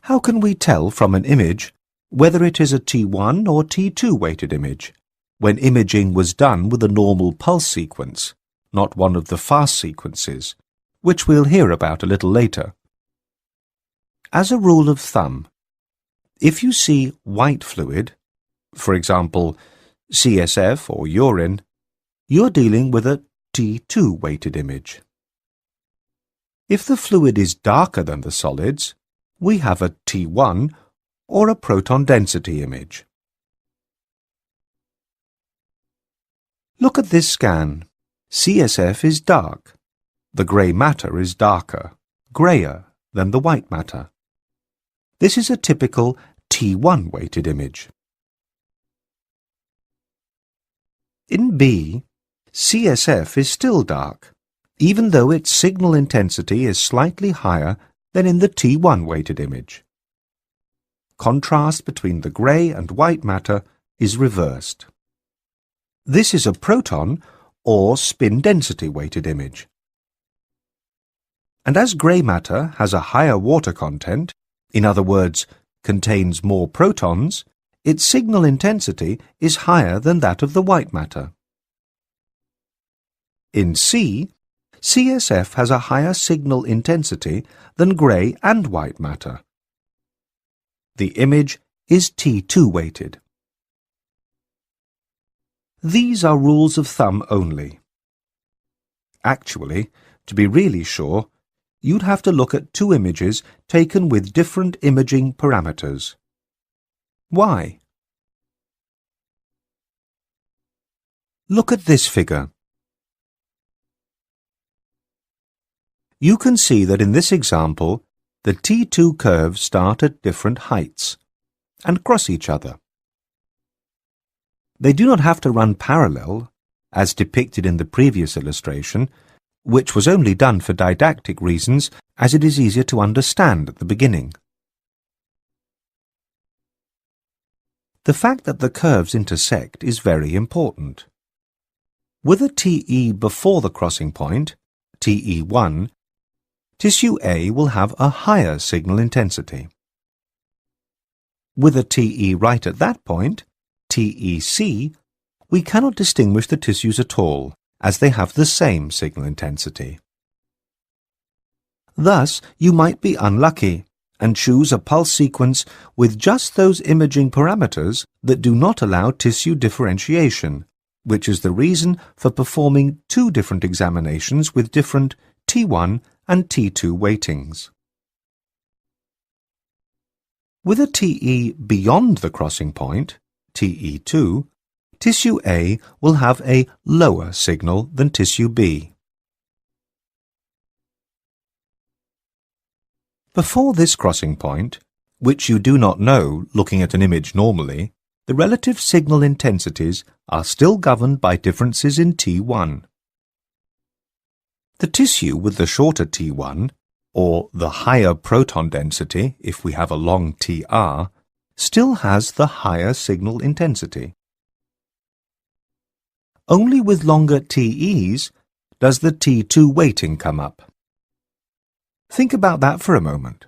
How can we tell from an image whether it is a T1 or T2 weighted image, when imaging was done with a normal pulse sequence, not one of the fast sequences, which we'll hear about a little later? As a rule of thumb, if you see white fluid, for example, CSF or urine, you're dealing with a T2 weighted image. If the fluid is darker than the solids, we have a T1 or a proton density image. Look at this scan. CSF is dark. The grey matter is darker, greyer than the white matter. This is a typical T1 weighted image. In B, CSF is still dark, even though its signal intensity is slightly higher than in the T1 weighted image. Contrast between the grey and white matter is reversed. This is a proton or spin density weighted image. And as grey matter has a higher water content, in other words, contains more protons, its signal intensity is higher than that of the white matter. In C, CSF has a higher signal intensity than grey and white matter. The image is T2 weighted. These are rules of thumb only. Actually, to be really sure, you'd have to look at two images taken with different imaging parameters. Why? Look at this figure. You can see that in this example, the T2 curves start at different heights and cross each other. They do not have to run parallel, as depicted in the previous illustration, which was only done for didactic reasons as it is easier to understand at the beginning. The fact that the curves intersect is very important. With a TE before the crossing point, TE1, tissue A will have a higher signal intensity. With a TE right at that point, TEC, we cannot distinguish the tissues at all, as they have the same signal intensity. Thus, you might be unlucky and choose a pulse sequence with just those imaging parameters that do not allow tissue differentiation, which is the reason for performing two different examinations with different T1 and T2 weightings. With a TE beyond the crossing point, TE2, tissue A will have a lower signal than tissue B. Before this crossing point, which you do not know looking at an image normally, the relative signal intensities are still governed by differences in T1. The tissue with the shorter T1, or the higher proton density if we have a long TR, still has the higher signal intensity. Only with longer TEs does the T2 weighting come up. Think about that for a moment.